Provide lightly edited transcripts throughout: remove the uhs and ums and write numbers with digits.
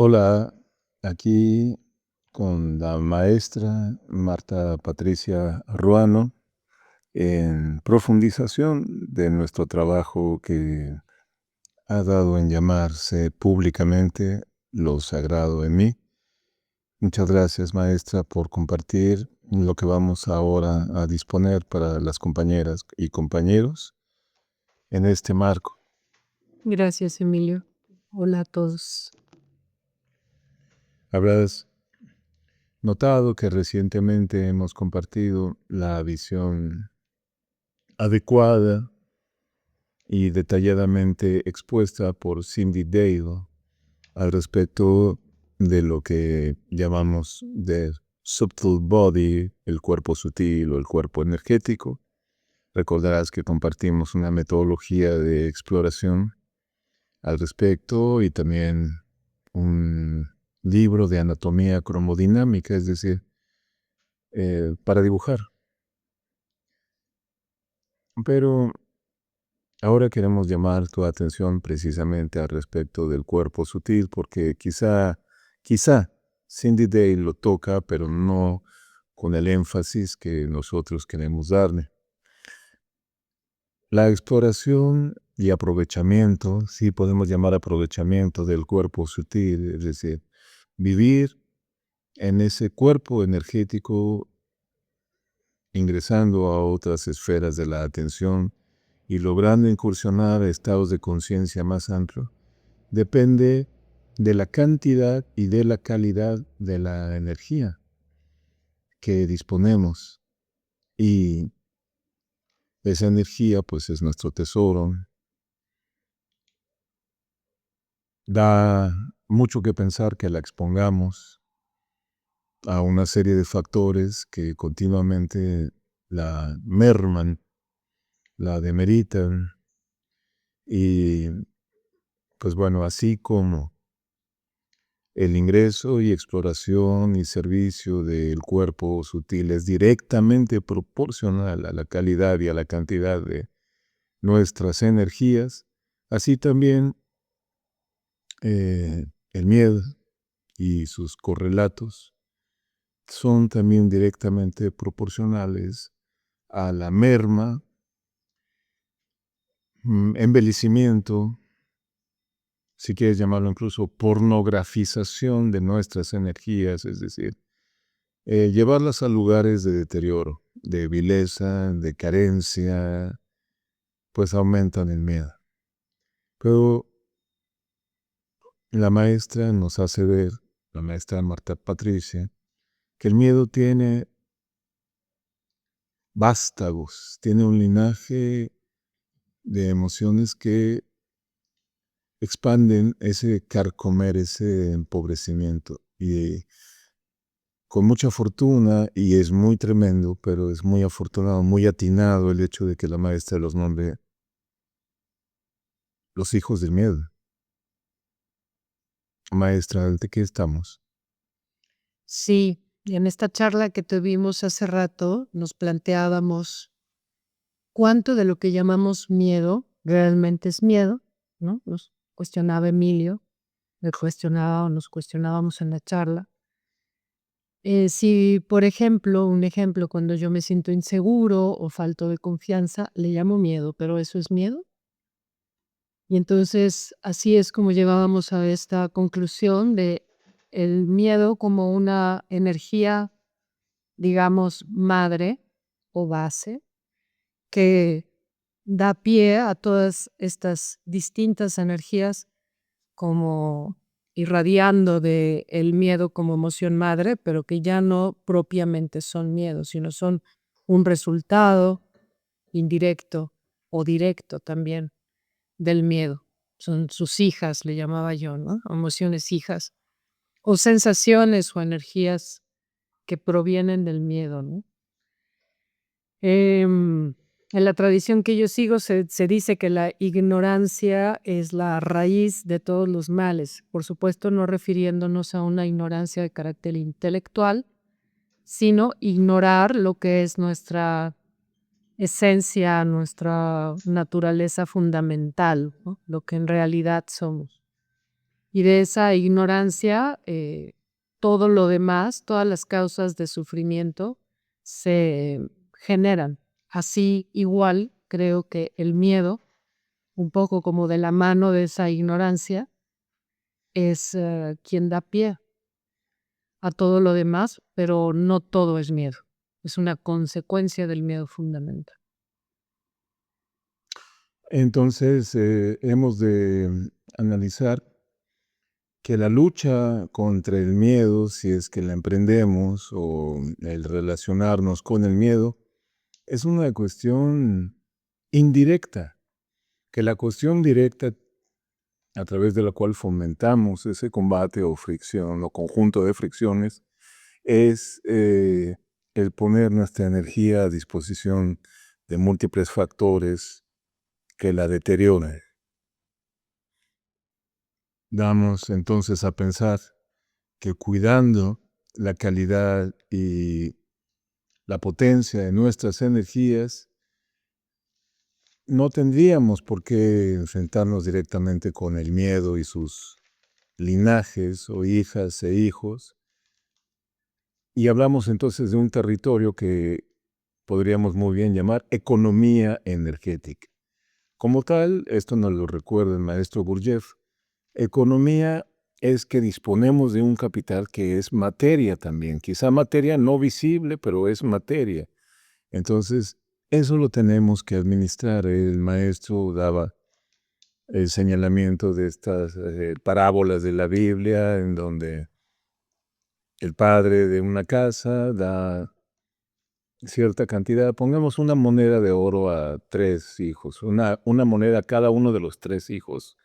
Hola, aquí con la maestra Marta Patricia Ruano en profundización de nuestro trabajo que ha dado en llamarse públicamente Lo Sagrado en mí. Muchas gracias, maestra, por compartir lo que vamos ahora a disponer para las compañeras y compañeros en este marco. Gracias, Emilio. Hola a todos. Habrás notado que recientemente hemos compartido la visión adecuada y detalladamente expuesta por Cindy Dale al respecto de lo que llamamos the subtle body, el cuerpo sutil o el cuerpo energético. Recordarás que compartimos una metodología de exploración al respecto y también un libro de anatomía cromodinámica, es decir, para dibujar. Pero ahora queremos llamar tu atención precisamente al respecto del cuerpo sutil, porque quizá Cindy Day lo toca, pero no con el énfasis que nosotros queremos darle. La exploración y aprovechamiento, sí podemos llamar aprovechamiento del cuerpo sutil, es decir, vivir en ese cuerpo energético ingresando a otras esferas de la atención y logrando incursionar a estados de conciencia más amplios, depende de la cantidad y de la calidad de la energía que disponemos. Y esa energía, pues, es nuestro tesoro. Da mucho que pensar que la expongamos a una serie de factores que continuamente la merman, la demeritan. Y, pues bueno, así como el ingreso y exploración y servicio del cuerpo sutil es directamente proporcional a la calidad y a la cantidad de nuestras energías, así también el miedo y sus correlatos son también directamente proporcionales a la merma, embellecimiento, si quieres llamarlo incluso pornografización de nuestras energías, es decir, llevarlas a lugares de deterioro, de vileza, de carencia, pues aumentan el miedo. Pero la maestra nos hace ver, la maestra Marta Patricia, que el miedo tiene vástagos, tiene un linaje de emociones que expanden ese carcomer, ese empobrecimiento. Y con mucha fortuna, y es muy tremendo, pero es muy afortunado, muy atinado el hecho de que la maestra los nombre los hijos del miedo. Maestra, ¿de qué estamos? Sí, en esta charla que tuvimos hace rato nos planteábamos cuánto de lo que llamamos miedo realmente es miedo, ¿no? Nos cuestionaba Emilio, nos cuestionábamos en la charla. Si, por ejemplo, un ejemplo, cuando yo me siento inseguro o falto de confianza, le llamo miedo, pero ¿eso es miedo? Y entonces así es como llegábamos a esta conclusión de el miedo como una energía, digamos, madre o base que da pie a todas estas distintas energías como irradiando de el miedo como emoción madre, pero que ya no propiamente son miedo, sino son un resultado indirecto o directo también del miedo. Son sus hijas, le llamaba yo, ¿no? Emociones hijas o sensaciones o energías que provienen del miedo, ¿no? En la tradición que yo sigo se dice que la ignorancia es la raíz de todos los males, por supuesto no refiriéndonos a una ignorancia de carácter intelectual, sino ignorar lo que es nuestra esencia, nuestra naturaleza fundamental, ¿no? Lo que en realidad somos. Y de esa ignorancia, todo lo demás, todas las causas de sufrimiento se generan. Así igual creo que el miedo, un poco como de la mano de esa ignorancia, es quien da pie a todo lo demás, pero no todo es miedo. Es una consecuencia del miedo fundamental. Entonces, hemos de analizar que la lucha contra el miedo, si es que la emprendemos, o el relacionarnos con el miedo, es una cuestión indirecta, que la cuestión directa a través de la cual fomentamos ese combate o fricción o conjunto de fricciones es el poner nuestra energía a disposición de múltiples factores que la deterioran. Damos entonces a pensar que cuidando la calidad y la potencia de nuestras energías, no tendríamos por qué enfrentarnos directamente con el miedo y sus linajes o hijas e hijos. Y hablamos entonces de un territorio que podríamos muy bien llamar economía energética. Como tal, esto nos lo recuerda el maestro Gurdjieff, economía es que disponemos de un capital que es materia también, quizá materia no visible, pero es materia. Entonces, eso lo tenemos que administrar. El maestro daba el señalamiento de estas parábolas de la Biblia, en donde el padre de una casa da cierta cantidad, pongamos una moneda de oro a 3 hijos, una moneda a cada uno de los 3 hijos.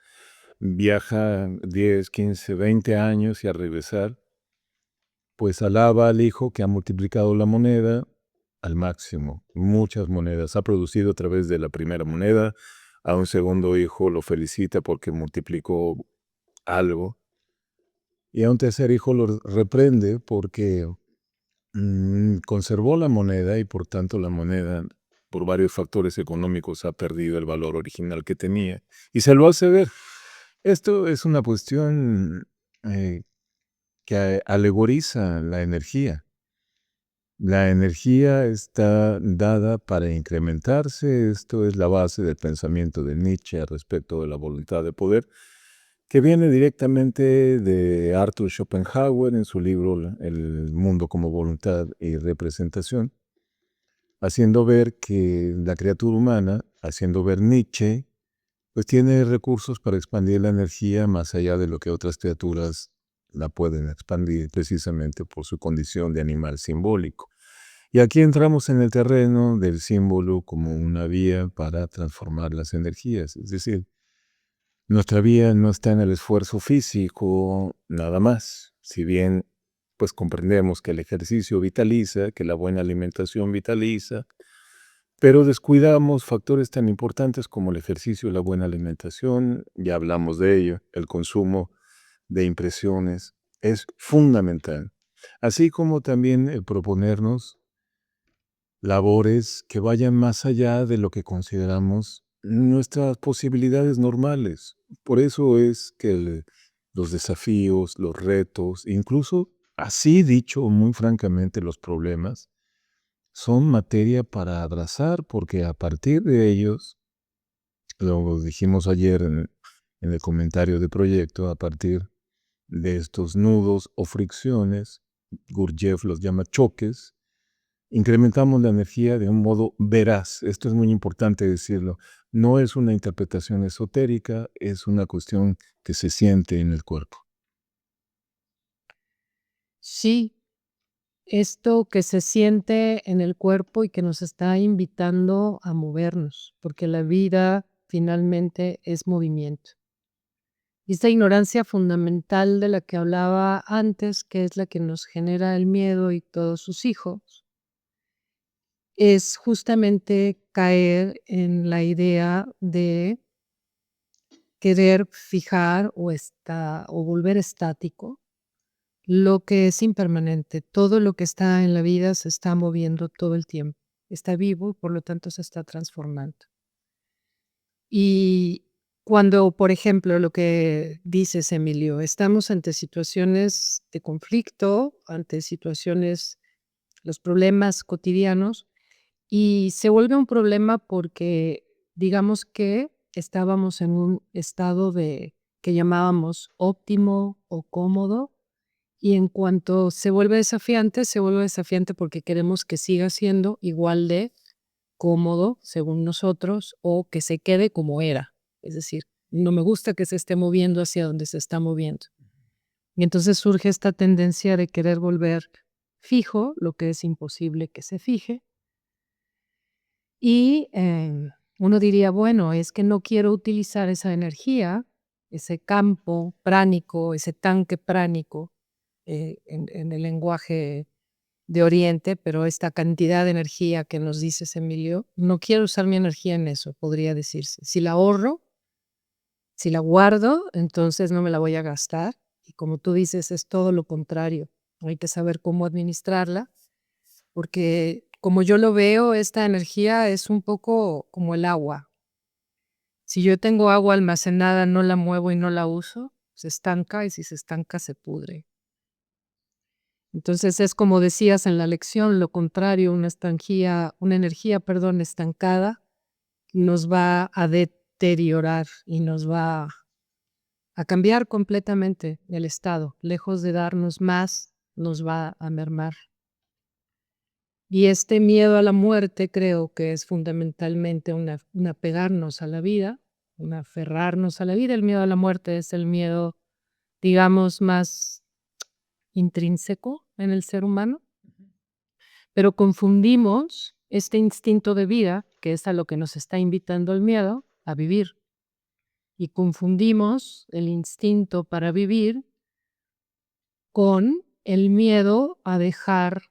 Viaja 10, 15, 20 años y al regresar, pues alaba al hijo que ha multiplicado la moneda al máximo, muchas monedas. Ha producido a través de la primera moneda, a un segundo hijo lo felicita porque multiplicó algo, y a un tercer hijo lo reprende porque conservó la moneda y por tanto la moneda, por varios factores económicos, ha perdido el valor original que tenía y se lo hace ver. Esto es una cuestión que alegoriza la energía. La energía está dada para incrementarse. Esto es la base del pensamiento de Nietzsche respecto de la voluntad de poder, que viene directamente de Arthur Schopenhauer en su libro El mundo como voluntad y representación, haciendo ver que la criatura humana, haciendo ver Nietzsche, pues tiene recursos para expandir la energía más allá de lo que otras criaturas la pueden expandir, precisamente por su condición de animal simbólico. Y aquí entramos en el terreno del símbolo como una vía para transformar las energías. Es decir, nuestra vía no está en el esfuerzo físico nada más. Si bien pues comprendemos que el ejercicio vitaliza, que la buena alimentación vitaliza, pero descuidamos factores tan importantes como el ejercicio y la buena alimentación, ya hablamos de ello, el consumo de impresiones es fundamental, así como también el proponernos labores que vayan más allá de lo que consideramos nuestras posibilidades normales. Por eso es que los desafíos, los retos, incluso así dicho muy francamente los problemas, son materia para abrazar, porque a partir de ellos, lo dijimos ayer en el comentario de proyecto, a partir de estos nudos o fricciones, Gurdjieff los llama choques, incrementamos la energía de un modo veraz. Esto es muy importante decirlo. No es una interpretación esotérica, es una cuestión que se siente en el cuerpo. Sí, esto que se siente en el cuerpo y que nos está invitando a movernos, porque la vida finalmente es movimiento. Y esta ignorancia fundamental de la que hablaba antes, que es la que nos genera el miedo y todos sus hijos, es justamente caer en la idea de querer fijar o volver estático lo que es impermanente. Todo lo que está en la vida se está moviendo todo el tiempo. Está vivo y por lo tanto se está transformando. Y Cuando, por ejemplo, lo que dices, Emilio, estamos ante situaciones de conflicto, ante situaciones, los problemas cotidianos, y se vuelve un problema porque, digamos que estábamos en un estado de que llamábamos óptimo o cómodo, y en cuanto se vuelve desafiante porque queremos que siga siendo igual de cómodo, según nosotros, o que se quede como era. Es decir, no me gusta que se esté moviendo hacia donde se está moviendo. Y entonces surge esta tendencia de querer volver fijo, lo que es imposible que se fije. Y uno diría, bueno, es que no quiero utilizar esa energía, ese campo pránico, ese tanque pránico, en el lenguaje de Oriente, pero esta cantidad de energía que nos dices, Emilio, no quiero usar mi energía en eso, podría decirse. Si la ahorro, si la guardo, entonces no me la voy a gastar. Y como tú dices, es todo lo contrario. Hay que saber cómo administrarla, porque como yo lo veo, esta energía es un poco como el agua. Si yo tengo agua almacenada, no la muevo y no la uso, se estanca y si se estanca, se pudre. Entonces es como decías en la lección, lo contrario, una energía, perdón, estancada nos va a deteriorar y nos va a cambiar completamente el estado. Lejos de darnos más, nos va a mermar. Y este miedo a la muerte creo que es fundamentalmente un apegarnos a la vida, un aferrarnos a la vida. El miedo a la muerte es el miedo, digamos, más intrínseco en el ser humano. Pero confundimos este instinto de vida, que es a lo que nos está invitando el miedo, a vivir. Y confundimos el instinto para vivir con el miedo a dejar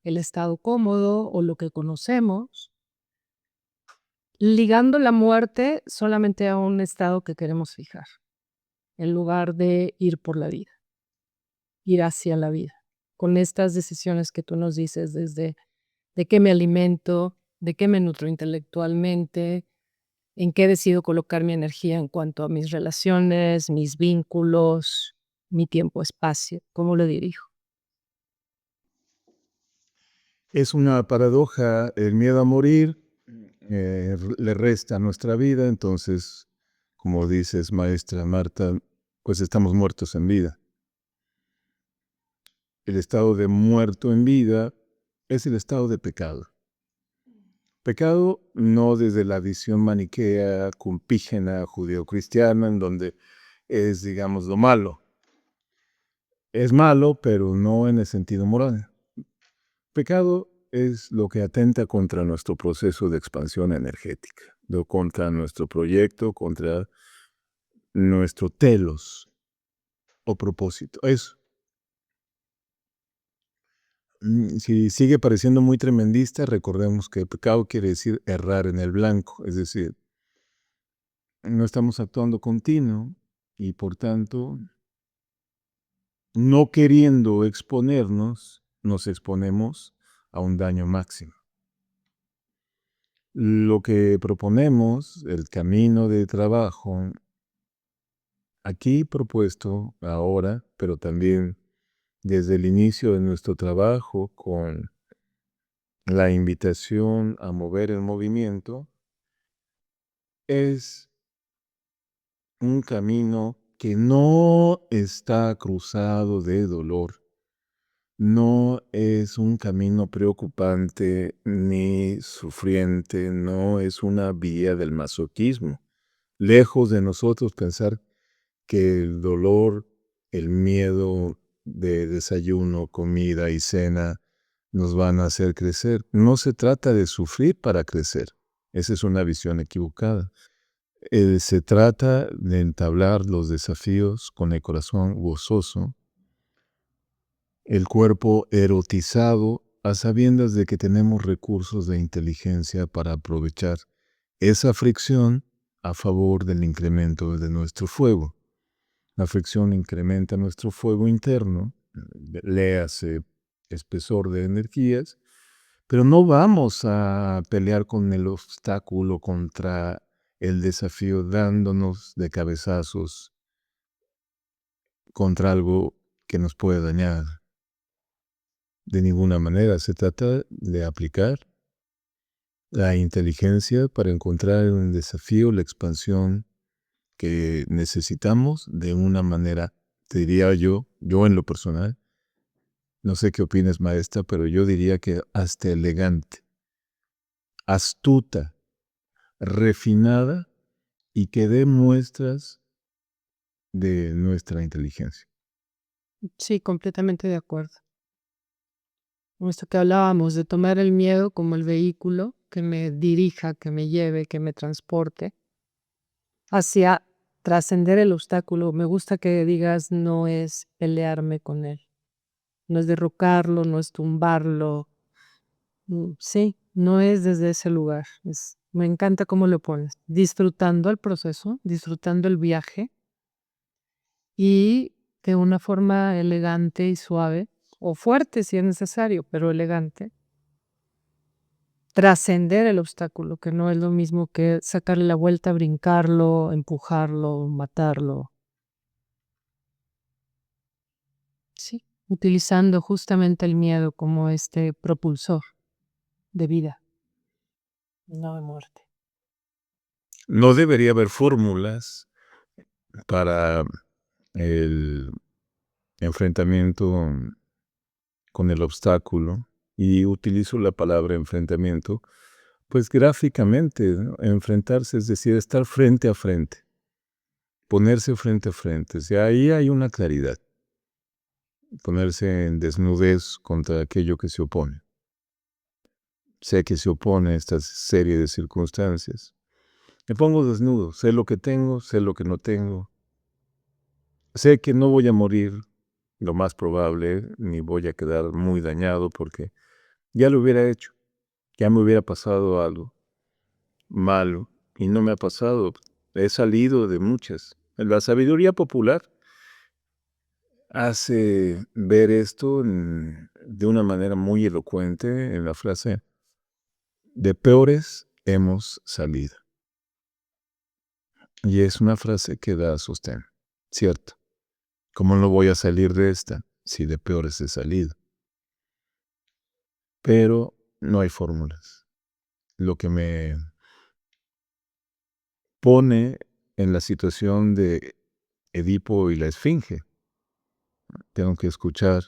el estado cómodo o lo que conocemos, ligando la muerte solamente a un estado que queremos fijar, en lugar de ir por la vida, ir hacia la vida, con estas decisiones que tú nos dices desde de qué me alimento, de qué me nutro intelectualmente, en qué decido colocar mi energía en cuanto a mis relaciones, mis vínculos, mi tiempo-espacio, cómo lo dirijo. Es una paradoja, el miedo a morir le resta a nuestra vida, entonces, como dices, maestra Marta, pues estamos muertos en vida. El estado de muerto en vida es el estado de pecado. Pecado no desde la visión maniquea, cumpígena, judeocristiana, en donde es, digamos, lo malo. Es malo, pero no en el sentido moral. Pecado es lo que atenta contra nuestro proceso de expansión energética, contra nuestro proyecto, contra nuestro telos o propósito. Eso. Si sigue pareciendo muy tremendista, recordemos que pecado quiere decir errar en el blanco, es decir, no estamos actuando continuo y por tanto, no queriendo exponernos, nos exponemos a un daño máximo. Lo que proponemos, el camino de trabajo, aquí propuesto ahora, pero también desde el inicio de nuestro trabajo con la invitación a mover el movimiento, es un camino que no está cruzado de dolor, no es un camino preocupante ni sufriente, no es una vía del masoquismo. Lejos de nosotros pensar que el dolor, el miedo de desayuno, comida y cena nos van a hacer crecer. No se trata de sufrir para crecer. Esa es una visión equivocada. Se trata de entablar los desafíos con el corazón gozoso, el cuerpo erotizado, a sabiendas de que tenemos recursos de inteligencia para aprovechar esa fricción a favor del incremento de nuestro fuego. La fricción incrementa nuestro fuego interno, léase espesor de energías, pero no vamos a pelear con el obstáculo contra el desafío dándonos de cabezazos contra algo que nos puede dañar. De ninguna manera. Se trata de aplicar la inteligencia para encontrar un desafío, la expansión que necesitamos de una manera, te diría yo en lo personal, no sé qué opinas, maestra, pero yo diría que hasta elegante, astuta, refinada y que dé muestras de nuestra inteligencia. Sí, completamente de acuerdo. Con esto que hablábamos de tomar el miedo como el vehículo que me dirija, que me lleve, que me transporte hacia trascender el obstáculo. Me gusta que digas no es pelearme con él, no es derrocarlo, no es tumbarlo. Sí, no es desde ese lugar. Me encanta cómo lo pones. Disfrutando el proceso, disfrutando el viaje y de una forma elegante y suave, o fuerte si es necesario, pero elegante, trascender el obstáculo, que no es lo mismo que sacarle la vuelta, brincarlo, empujarlo, matarlo. Sí, utilizando justamente el miedo como este propulsor de vida, no de muerte. No debería haber fórmulas para el enfrentamiento con el obstáculo, y utilizo la palabra enfrentamiento, pues gráficamente, ¿no? Enfrentarse, es decir, estar frente a frente, ponerse frente a frente, o sea, ahí hay una claridad, ponerse en desnudez contra aquello que se opone. Sé que se opone a esta serie de circunstancias. Me pongo desnudo, sé lo que tengo, sé lo que no tengo, sé que no voy a morir, lo más probable, ni voy a quedar muy dañado porque ya lo hubiera hecho, ya me hubiera pasado algo malo y no me ha pasado. He salido de muchas. La sabiduría popular hace ver esto de una manera muy elocuente en la frase, de peores hemos salido. Y es una frase que da sostén, ¿cierto? ¿Cómo no voy a salir de esta si de peores he salido? Pero no hay fórmulas. Lo que me pone en la situación de Edipo y la Esfinge, tengo que escuchar,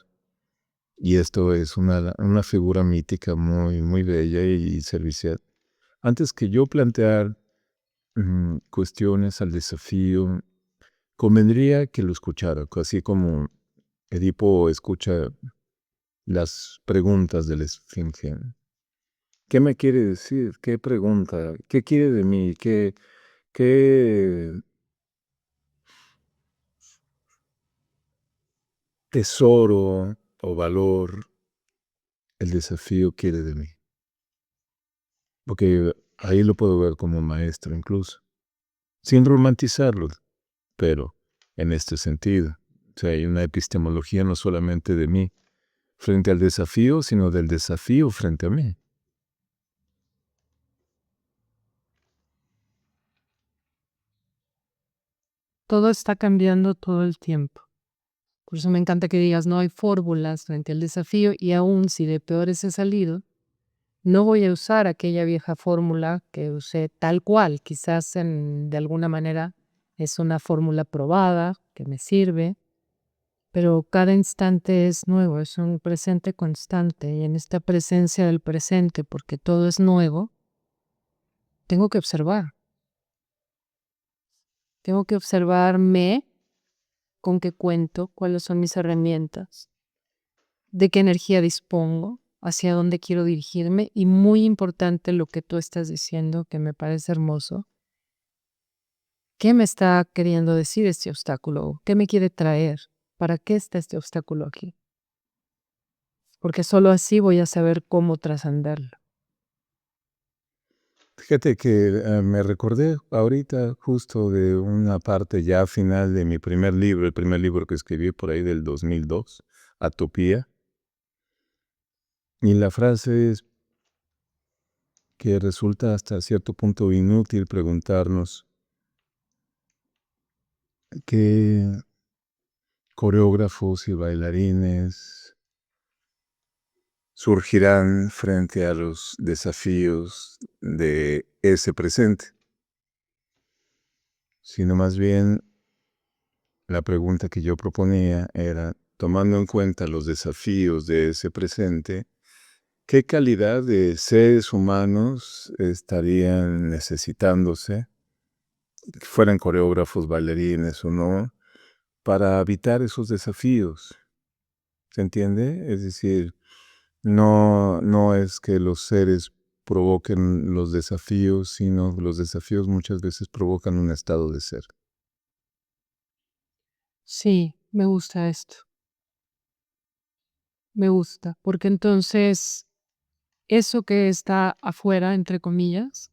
y esto es una figura mítica muy, muy bella y servicial. Antes que yo plantear cuestiones al desafío, convendría que lo escuchara, así como Edipo escucha las preguntas de la Esfinge. ¿Qué me quiere decir? ¿Qué pregunta? ¿Qué quiere de mí? ¿Qué tesoro o valor el desafío quiere de mí? Porque ahí lo puedo ver como maestro incluso, sin romantizarlo, pero en este sentido. O sea, hay una epistemología no solamente de mí frente al desafío, sino del desafío frente a mí. Todo está cambiando todo el tiempo. Por eso me encanta que digas, no hay fórmulas frente al desafío y aún si de peores he salido, no voy a usar aquella vieja fórmula que usé tal cual. Quizás de alguna manera es una fórmula probada que me sirve, pero cada instante es nuevo, es un presente constante y en esta presencia del presente, porque todo es nuevo, tengo que observar. Tengo que observarme con qué cuento, cuáles son mis herramientas, de qué energía dispongo, hacia dónde quiero dirigirme y muy importante lo que tú estás diciendo, que me parece hermoso. ¿Qué me está queriendo decir este obstáculo? ¿Qué me quiere traer? ¿Para qué está este obstáculo aquí? Porque solo así voy a saber cómo trascenderlo. Fíjate que me recordé ahorita justo de una parte ya final de mi primer libro, el primer libro que escribí por ahí del 2002, Atopía. Y la frase es, que resulta hasta cierto punto inútil preguntarnos qué coreógrafos y bailarines surgirán frente a los desafíos de ese presente, sino más bien la pregunta que yo proponía era, tomando en cuenta los desafíos de ese presente, ¿qué calidad de seres humanos estarían necesitándose, fueran coreógrafos, bailarines o no, para habitar esos desafíos? ¿Se entiende? Es decir, no es que los seres provoquen los desafíos, sino los desafíos muchas veces provocan un estado de ser. Sí, me gusta esto. Me gusta, porque entonces eso que está afuera, entre comillas,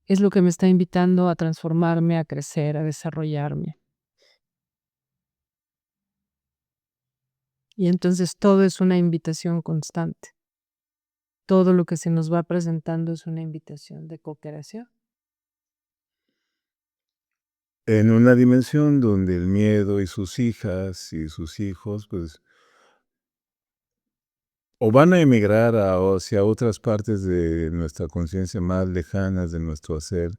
es lo que me está invitando a transformarme, a crecer, a desarrollarme. Y entonces todo es una invitación constante. Todo lo que se nos va presentando es una invitación de co-creación. En una dimensión donde el miedo y sus hijas y sus hijos, pues, o van a emigrar hacia otras partes de nuestra conciencia más lejanas de nuestro hacer,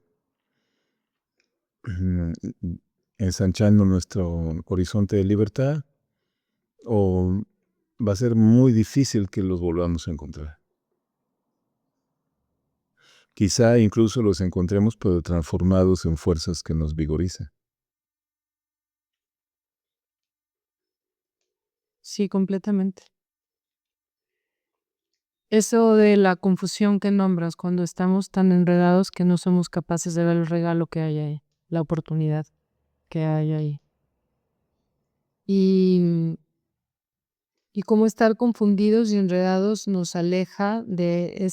ensanchando nuestro horizonte de libertad, o va a ser muy difícil que los volvamos a encontrar. Quizá incluso los encontremos, pero transformados en fuerzas que nos vigorizan. Sí, completamente. Eso de la confusión que nombras, cuando estamos tan enredados que no somos capaces de ver el regalo que hay ahí, la oportunidad que hay ahí. Y, y cómo estar confundidos y enredados nos aleja de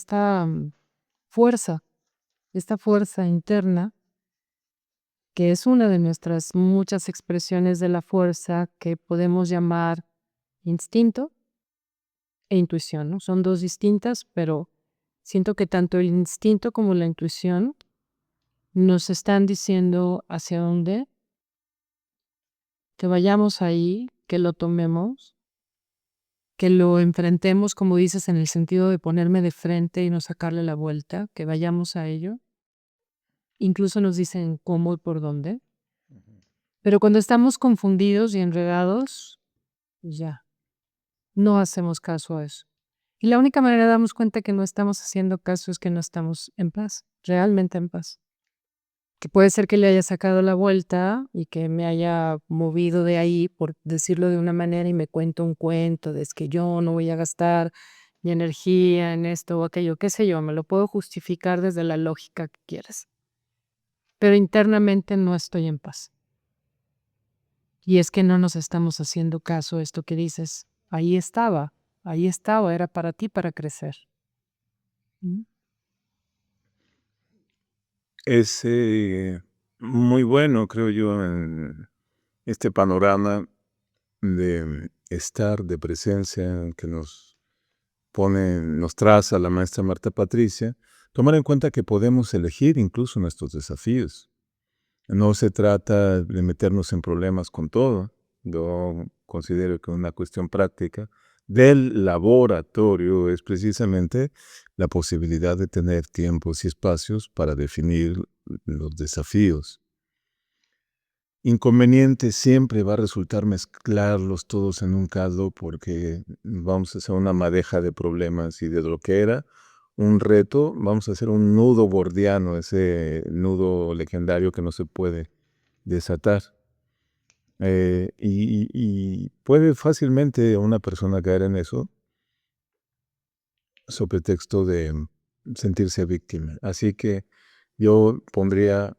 fuerza, esta fuerza interna, que es una de nuestras muchas expresiones de la fuerza que podemos llamar instinto e intuición, ¿no? Son dos distintas, pero siento que tanto el instinto como la intuición nos están diciendo hacia dónde, que vayamos ahí, que lo tomemos, que lo enfrentemos, como dices, en el sentido de ponerme de frente y no sacarle la vuelta, que vayamos a ello. Incluso nos dicen cómo y por dónde. Pero cuando estamos confundidos y enredados, ya, no hacemos caso a eso. Y la única manera de darnos cuenta que no estamos haciendo caso es que no estamos en paz, realmente en paz. Que puede ser que le haya sacado la vuelta y que me haya movido de ahí, por decirlo de una manera, y me cuento un cuento de es que yo no voy a gastar mi energía en esto o aquello, qué sé yo, me lo puedo justificar desde la lógica que quieras. Pero internamente no estoy en paz. Y es que no nos estamos haciendo caso a esto que dices. Ahí estaba, era para ti, para crecer. ¿Mm? Es muy bueno, creo yo, en este panorama de estar, de presencia que nos traza la maestra Marta Patricia, tomar en cuenta que podemos elegir incluso nuestros desafíos. No se trata de meternos en problemas con todo. Yo considero que una cuestión práctica del laboratorio es precisamente la posibilidad de tener tiempos y espacios para definir los desafíos. Inconveniente siempre va a resultar mezclarlos todos en un caldo porque vamos a hacer una madeja de problemas y de lo que era un reto, vamos a hacer un nudo gordiano, ese nudo legendario que no se puede desatar. Y puede fácilmente una persona caer en eso sobre pretexto de sentirse víctima. Así que yo pondría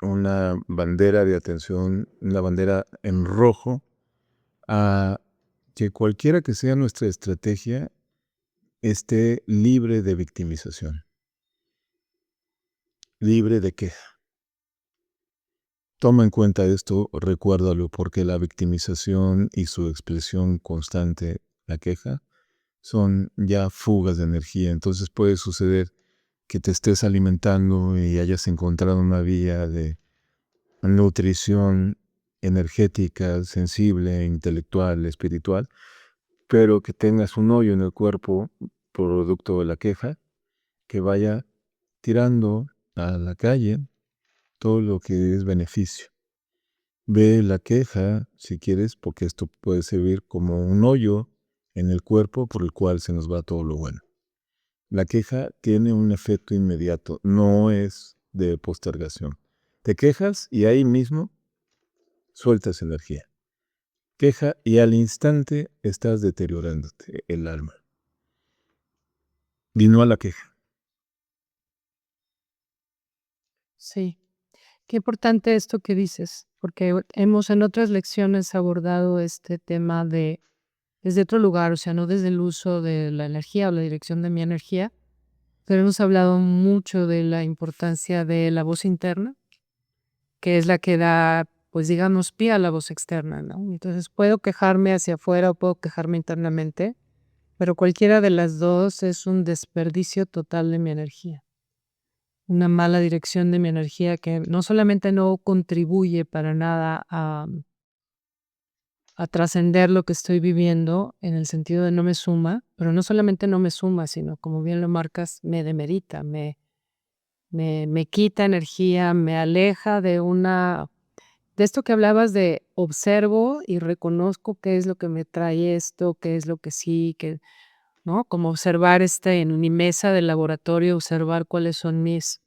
una bandera de atención, una bandera en rojo, a que cualquiera que sea nuestra estrategia esté libre de victimización, libre de queja. Toma en cuenta esto, recuérdalo, porque la victimización y su expresión constante, la queja, son ya fugas de energía. Entonces puede suceder que te estés alimentando y hayas encontrado una vía de nutrición energética, sensible, intelectual, espiritual, pero que tengas un hoyo en el cuerpo producto de la queja que vaya tirando a la calle todo lo que es beneficio. Ve la queja, si quieres, porque esto puede servir como un hoyo en el cuerpo por el cual se nos va todo lo bueno. La queja tiene un efecto inmediato, no es de postergación. Te quejas y ahí mismo sueltas energía. Queja y al instante estás deteriorándote el alma. Y no a la queja. Sí, qué importante esto que dices, porque hemos en otras lecciones abordado este tema desde otro lugar, o sea, no desde el uso de la energía o la dirección de mi energía, pero hemos hablado mucho de la importancia de la voz interna, que es la que da, pues digamos, pie a la voz externa, ¿no? Entonces puedo quejarme hacia afuera o puedo quejarme internamente, pero cualquiera de las dos es un desperdicio total de mi energía, una mala dirección de mi energía que no solamente no contribuye para nada a trascender lo que estoy viviendo en el sentido de no me suma, pero no solamente no me suma, sino como bien lo marcas, me demerita, me quita energía, me aleja de esto que hablabas de observo y reconozco qué es lo que me trae esto, qué es lo que sí, que, ¿no? Como observar en mi mesa de laboratorio, observar cuáles son mis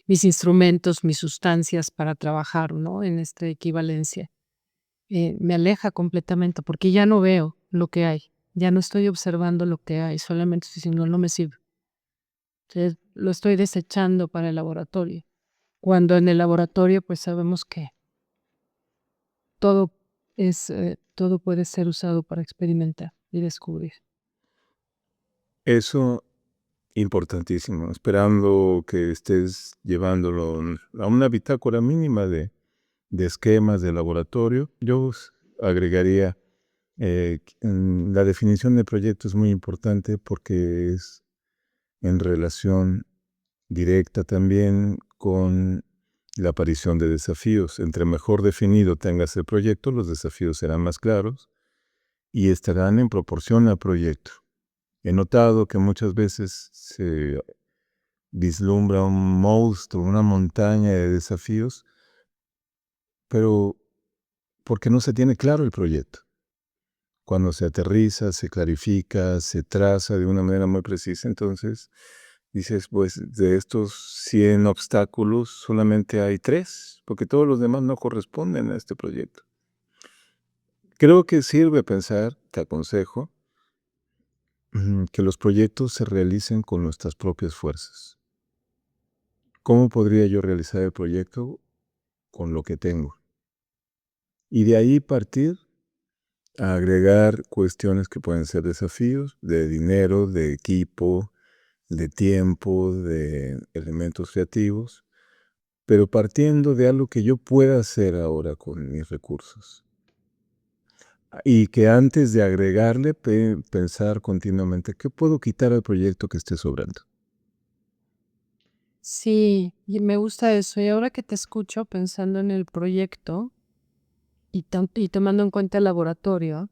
instrumentos, mis sustancias para trabajar, ¿no? En esta equivalencia. Me aleja completamente porque ya no veo lo que hay, ya no estoy observando lo que hay, solamente estoy diciendo no me sirve. Entonces, lo estoy desechando para el laboratorio. Cuando en el laboratorio, pues sabemos que todo todo puede ser usado para experimentar y descubrir. Eso importantísimo, esperando que estés llevándolo a una bitácora mínima de esquemas de laboratorio. Yo agregaría, la definición de proyecto es muy importante porque es en relación directa también con la aparición de desafíos. Entre mejor definido tengas el proyecto, los desafíos serán más claros y estarán en proporción al proyecto. He notado que muchas veces se vislumbra un monstruo, una montaña de desafíos, pero porque no se tiene claro el proyecto. Cuando se aterriza, se clarifica, se traza de una manera muy precisa, entonces dices, pues de estos 100 obstáculos solamente hay 3, porque todos los demás no corresponden a este proyecto. Creo que sirve pensar, te aconsejo, que los proyectos se realicen con nuestras propias fuerzas. ¿Cómo podría yo realizar el proyecto? Con lo que tengo. Y de ahí partir a agregar cuestiones que pueden ser desafíos de dinero, de equipo, de tiempo, de elementos creativos, pero partiendo de algo que yo pueda hacer ahora con mis recursos. Y que antes de agregarle, pensar continuamente, ¿qué puedo quitar al proyecto que esté sobrando? Sí, y me gusta eso. Y ahora que te escucho pensando en el proyecto y tomando en cuenta el laboratorio,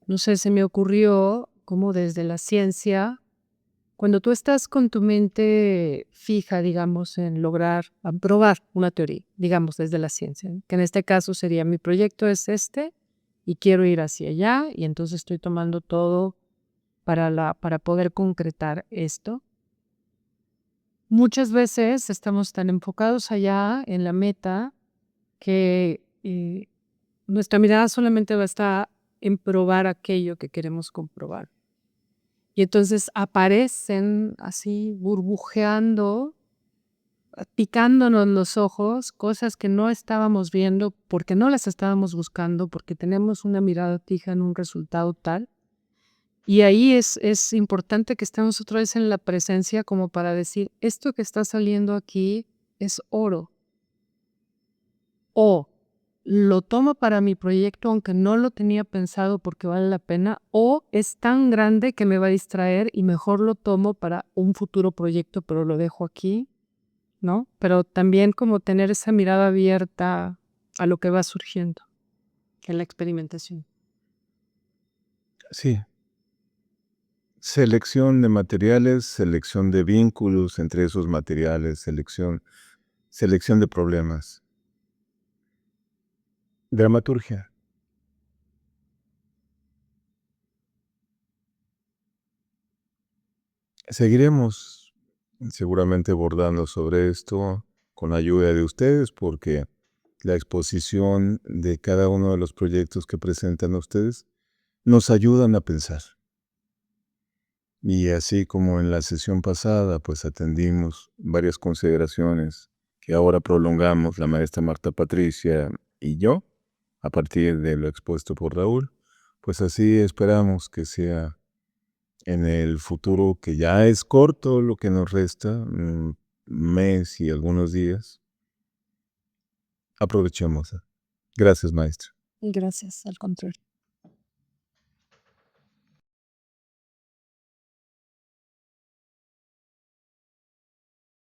no sé, se me ocurrió como desde la ciencia, cuando tú estás con tu mente fija, digamos, en lograr aprobar una teoría, digamos, desde la ciencia, ¿no? Que en este caso sería mi proyecto es este y quiero ir hacia allá y entonces estoy tomando todo para poder concretar esto. Muchas veces estamos tan enfocados allá en la meta que nuestra mirada solamente va a estar en probar aquello que queremos comprobar. Y entonces aparecen así burbujeando, picándonos los ojos, cosas que no estábamos viendo porque no las estábamos buscando, porque tenemos una mirada fija en un resultado tal. Y ahí es importante que estemos otra vez en la presencia como para decir, esto que está saliendo aquí es oro. O lo tomo para mi proyecto aunque no lo tenía pensado porque vale la pena, o es tan grande que me va a distraer y mejor lo tomo para un futuro proyecto, pero lo dejo aquí, ¿no? Pero también como tener esa mirada abierta a lo que va surgiendo en la experimentación. Sí, selección de materiales, selección de vínculos entre esos materiales, selección de problemas. Dramaturgia. Seguiremos seguramente abordando sobre esto con la ayuda de ustedes porque la exposición de cada uno de los proyectos que presentan ustedes nos ayudan a pensar. Y así como en la sesión pasada, pues atendimos varias consideraciones que ahora prolongamos la maestra Marta Patricia y yo, a partir de lo expuesto por Raúl, pues así esperamos que sea en el futuro, que ya es corto lo que nos resta, un mes y algunos días. Aprovechemos. Gracias, maestra. Gracias, al contrario.